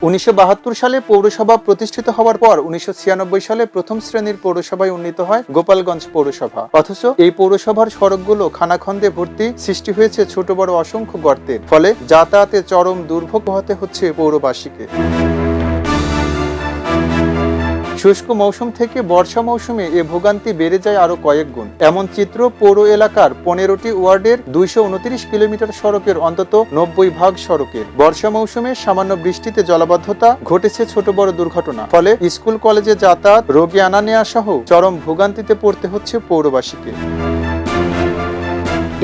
1972 সালে পৌরসভা প্রতিষ্ঠিত হওয়ার পর 1996 সালে প্রথম শ্রেণীর পৌরসভায় উন্নীত হয় গোপালগঞ্জ পৌরসভা। অথচ এই পৌরসভার সড়কগুলো খানাখন্দে ভর্তি, সৃষ্টি হয়েছে ছোট বড় অসংখ্য গর্তের, ফলে যাতায়াতে চরম দুর্ভোগ পোহাতে হচ্ছে পৌরবাসীকে। শুষ্ক মৌসুম থেকে বর্ষা মৌসুমে এ ভোগান্তি বেড়ে যায় আরো কয়েক গুণ। এমন চিত্র পৌর এলাকার 15টি ওয়ার্ডের 229 কিলোমিটার সড়কের অন্তত 90 ভাগ সড়কের। বর্ষা মৌসুমে সামান্য বৃষ্টিতে জলাবদ্ধতা, ঘটেছে ছোট বড় দুর্ঘটনা, ফলে স্কুল কলেজে যাতায়াত, রোগী আনা নেওয়া সহ চরম ভোগান্তিতে পড়তে হচ্ছে পৌরবাসীকে।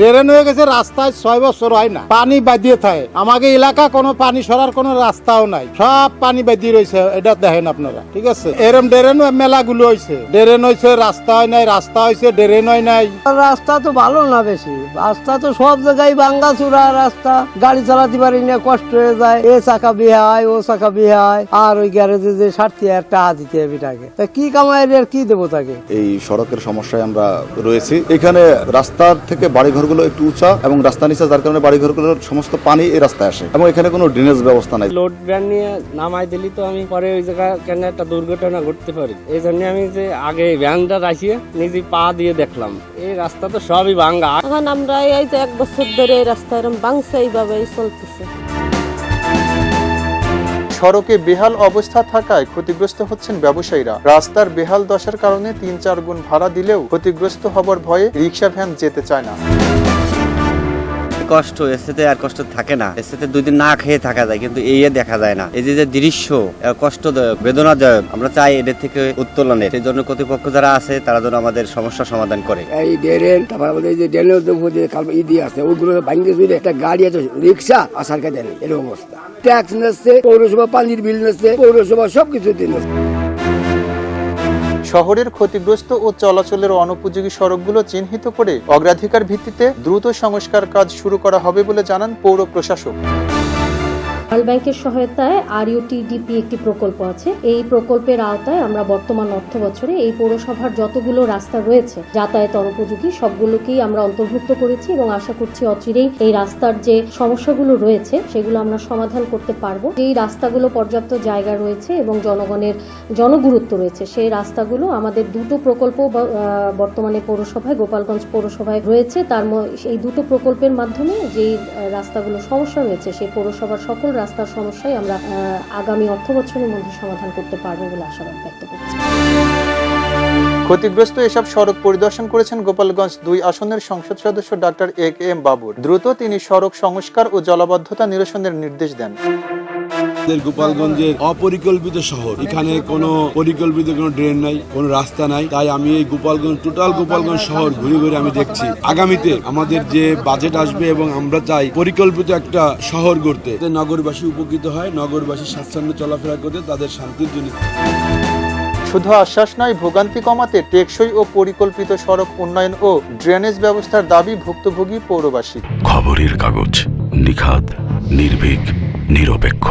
ড্রেন হয়ে গেছে, রাস্তায় 6 বছর হয় না, পানি বাঁধিয়ে থাকে। আমাকে এলাকা কোনো পানি সরার কোনো রাস্তাও নাই, সব পানি বাঁধিয়ে রয়েছে। এটা দেখেন আপনারা, ঠিক আছে। এরম ড্রেন মেলাগুলো হয়েছে, ড্রেন হয়েছে, রাস্তা হয় নাই, রাস্তা হয়েছে, ড্রেন হয় নাই। রাস্তা তো ভালো না, বেশি রাস্তা তো সব জায়গায় ভাঙ্গা চূড়া রাস্তা, গাড়ি চালাতে পারি না, কষ্ট হয়ে যায়। এ চাকা বিয়ে হয়, ও চাকা বিয়ে হয়, আর ওই গ্যারেজে যে 60,000 টাকা দিতে হবে তাকে, তা কি কামাই আর কি দেবো তাকে। এই সড়কের সমস্যায় আমরা রয়েছি। এখানে রাস্তার থেকে বাড়িঘর একটু উঁচা এবং রাস্তা নিচে, যার কারণে বাড়িঘরগুলোর সমস্ত পানি এই রাস্তায় আসে এবং এখানে কোনো ড্রেনেজ ব্যবস্থা নাই। লোড ভ্যান নিয়ে নামাই দিলি তো আমি পরে ওই জায়গায় কেন একটা দুর্ঘটনা ঘটতে পারি, এই জন্য আমি যে আগে ভ্যানটা রাখিয়ে নিজে পা দিয়ে দেখলাম এই রাস্তা তো সবই ভাঙ্গা। এখন আমরা এই যে 1 বছর ধরে এই রাস্তা এরকম ভাঙছে, এইভাবেই চলতেছে। সড়কে বেহাল অবস্থা থাকায় ক্ষতিগ্রস্ত হচ্ছেন ব্যবসায়ীরা। রাস্তার বেহাল দশার কারণে 3-4 গুণ ভাড়া দিলেও ক্ষতিগ্রস্ত হবার ভয়ে রিক্সা ভ্যান যেতে চায় না। কষ্ট এসেতে আর কষ্ট থাকে না, এসেতে 2 দিন না খেয়ে থাকা যায়, কিন্তু এই দেখা যায় না। এই যে দৃশ্য কষ্টদায়ক, বেদনাদায়ক, আমরা চাই এদের থেকে উত্তোলনের। সেই জন্য কর্তৃপক্ষ যারা আছে তারা যেন আমাদের সমস্যা সমাধান করে। এই ড্রেন, তারপর আমাদের যে ড্রেনের উপরে ইদি আছে, ওইগুলো ভাঙতে শুনে একটা গাড়ি আছে, রিক্সা আসার কাছে নেই, এরকম অবস্থা। ট্যাক্স নিচ্ছে পৌরসভা, পানির বিল নিচ্ছে পৌরসভা, সবকিছু দিচ্ছে। শহরের ক্ষতিগ্রস্ত ও চলাচলের অনুপযোগী সড়কগুলো চিহ্নিত করে অগ্রাধিকার ভিত্তিতে দ্রুত সংস্কার কাজ শুরু করা হবে বলে জানান পৌর প্রশাসক। ওয়ার্ল্ড ব্যাংকের সহায়তায় RUTDP একটি প্রকল্প আছে। এই প্রকল্পের আওতায় আমরা বর্তমান অর্থ বছরে এই পৌরসভার যতগুলো রাস্তা রয়েছে যাতায়াত অনুপযোগী, সবগুলোকেই আমরা অন্তর্ভুক্ত করেছি এবং আশা করছি অচিরেই এই রাস্তার যে সমস্যাগুলো রয়েছে সেগুলো আমরা সমাধান করতে পারবো। এই রাস্তাগুলো পর্যাপ্ত জায়গা রয়েছে এবং জনগণের জনগুরুত্ব রয়েছে, সেই রাস্তাগুলো আমাদের 2টো প্রকল্প বর্তমানে পৌরসভায়, গোপালগঞ্জ পৌরসভায় রয়েছে। এই 2টো প্রকল্পের মাধ্যমে যেই রাস্তাগুলো সমস্যা রয়েছে সেই পৌরসভার সকল রাস্তার সমস্যাই আমরা আগামী অর্থ বছরের মধ্যে সমাধান করতে পারবো বলে আশাবাদ ব্যক্ত করছি। ক্ষতিগ্রস্ত এসব সড়ক পরিদর্শন করেছেন গোপালগঞ্জ 2 আসনের সংসদ সদস্য ডক্টর AK-M বাবুর। দ্রুত তিনি সড়ক সংস্কার ও জলাবদ্ধতা নিরসনের নির্দেশ দেন। গোপালগঞ্জের অপরিকল্পিত শহর, এখানে কোনো পরিকল্পিত কোনো ড্রেন নাই, কোনো রাস্তা নাই। তাই আমি এই টোটাল গোপালগঞ্জ শহর ঘুরে ঘুরে আমি দেখছি। আগামীতে আমাদের যে বাজেট আসবে এবং আমরা চাই পরিকল্পিত একটা শহর গড়তে, নগরবাসী উপকৃত হয়, নগরবাসী স্বাচ্ছন্দ্য চলাফেরা করতে, তাদের শান্তির জন্য। শুধু আশ্বাস নয়, ভোগান্তি কমাতে টেকসই ও পরিকল্পিত সড়ক উন্নয়ন ও ড্রেনেজ ব্যবস্থার দাবি ভুক্তভোগী পৌরবাসী। খবরের কাগজ, নিখাত, নির্ভীক, নিরপেক্ষ।